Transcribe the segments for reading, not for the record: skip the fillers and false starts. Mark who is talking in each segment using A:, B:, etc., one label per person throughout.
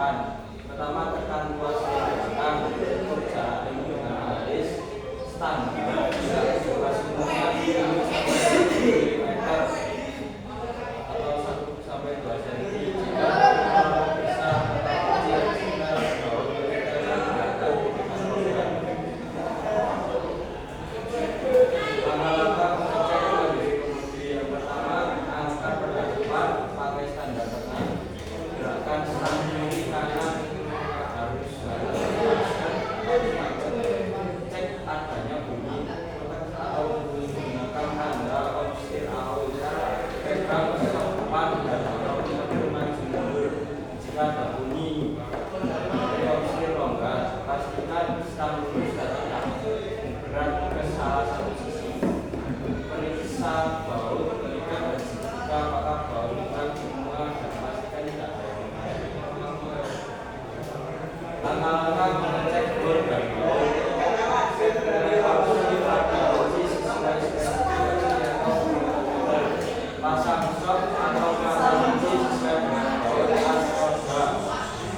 A: misalkan pertama tekan luas belakang untuk jarak lingkup dengan garis standar bila lokasinya 1 sampai 2 mm atau 1 sampai 2 cm jika bisa tetap kecil sekitar 2 Langkah-langkah mengecek kondisi kemudi yang pertama, angkat pada depan pakai standar tenang, gerakan serang kiri kanan harus cek adanya bunyi atau menggunakan tanda obsir aus, pegang pada depan dan dorong maju mundur jika ada bunyi. Dari obsir longgar, pastikan stang lurus dan tegak, bergerak ke salah satu sisi. Periksa baut ketika dan jika apakah baut hilang semua dan pastikan tidak ada yang lain. Langkah-langkah mengecek bor dan baut. Mulai opsi pada posisi sesuai spesifikasi atau kilometer. Pasang sok atau pasang kunci sesuai dengan baut as roda.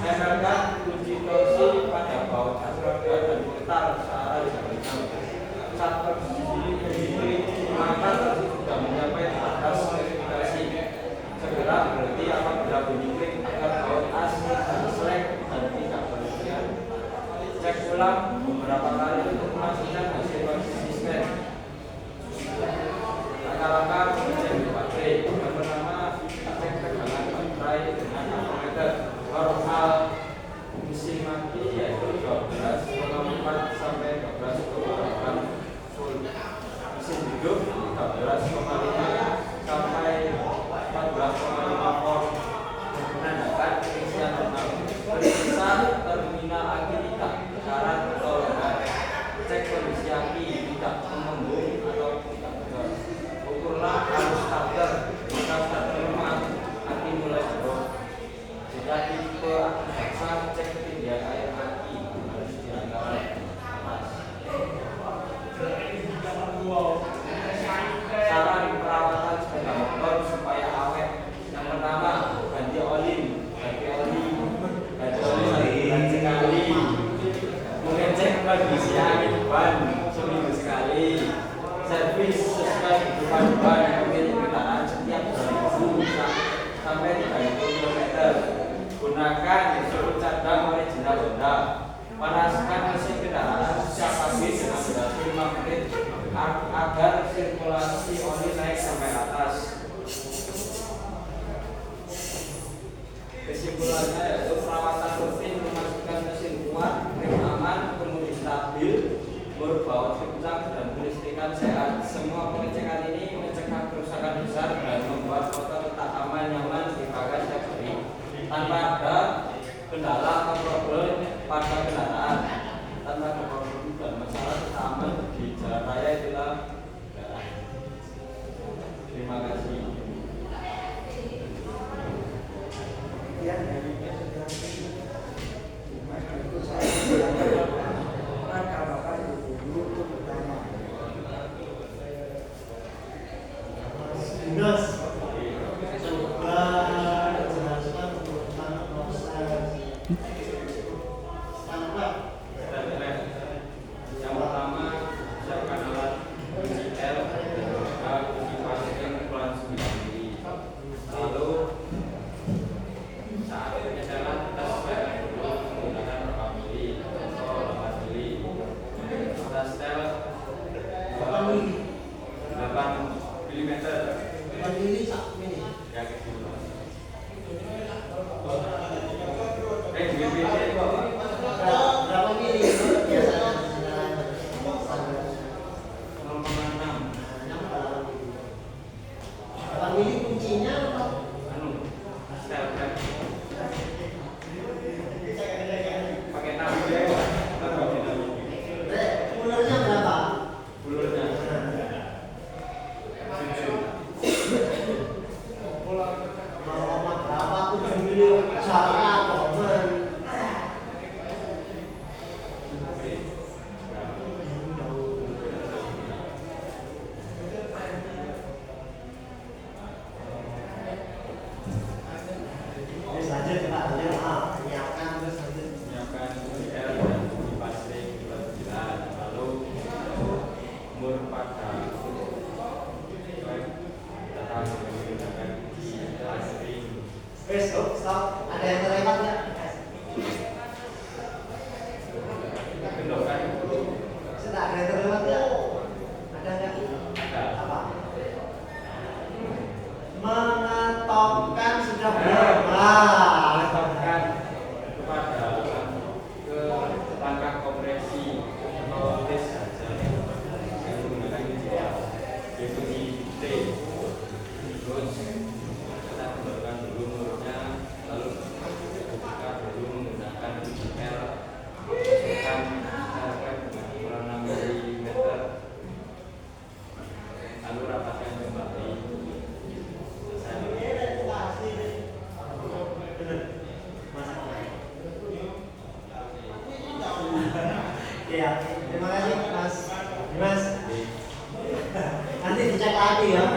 A: Tempelkan kunci torsi pada baut as roda dan putar searah jam. Saat berdiri maka torsi sudah mencapai atas spesifikasi. Segera berhenti apabila bunyi klik agar baut as tidak selek dan tidak berlebihan. Cek ulang beberapa kali untuk memastikan hasil konsisten. Langkah-langkah mengecek baterai. Yang pertama, cek tegangan baterai dengan ampermeter. Normal mesin mati yaitu 12,4 sampai 12,8 volt. Mesin hidup 13,5 sampai 14,5 volt. Menandakan pengisian normal. Periksa terminal aki tidak karat atau longgar. Cek kondisi aki tidak mengembung atau tidak tegar. Ukurlah arus starter. Jika starter lemah, aki mulai jebol. Jika tipe aki basah, cek ketinggian air aki harus diangkat atas. Saran perawatan sepeda motor supaya awet. Yang pertama, ganti oli sekali. Mengecek kondisi angin ban seminggu sekali. Servis sesuai kebutuhan ban mobil kendaraan setiap 2.000 sampai 3.000 km. Gunakan suhu cadang original Honda. Panaskan mesin kendaraan setiap pagi dengan durasi 5 menit agar sirkulasi oli naik sampai atas. Kesimpulannya yaitu perawatan rutin memastikan mesin kuat, rem aman, kemudi stabil, bor baut kencang dan kelistrikan sehat. Semua pengecekan ini mencegah kerusakan besar dan membuat motor tetap aman nyaman dipakai setiap hari tanpa ada kendala atau problem pada kendaraan. Tanpa ada problem dan masalah tetap aman di jalan raya itulah. Terima kasih.
B: yang terlewat nggak?
A: Bendokan.
B: Sudah ada yang terlewat nggak? Ada nggak?
A: Ada.
B: Apa? Mengetokkan sudah belum?
A: Menetapkan kepada ke langkah kompresi atau tes saja yang menggunakan media yaitu di T. Terus kita kembangkan dulu menurutnya, lalu buka dulu menggunakan L, masukkan RF dengan ukuran 6 mm, lalu rapatkan kembali.
B: Ya, terima kasih Mas Dimas. Nanti dicek lagi ya.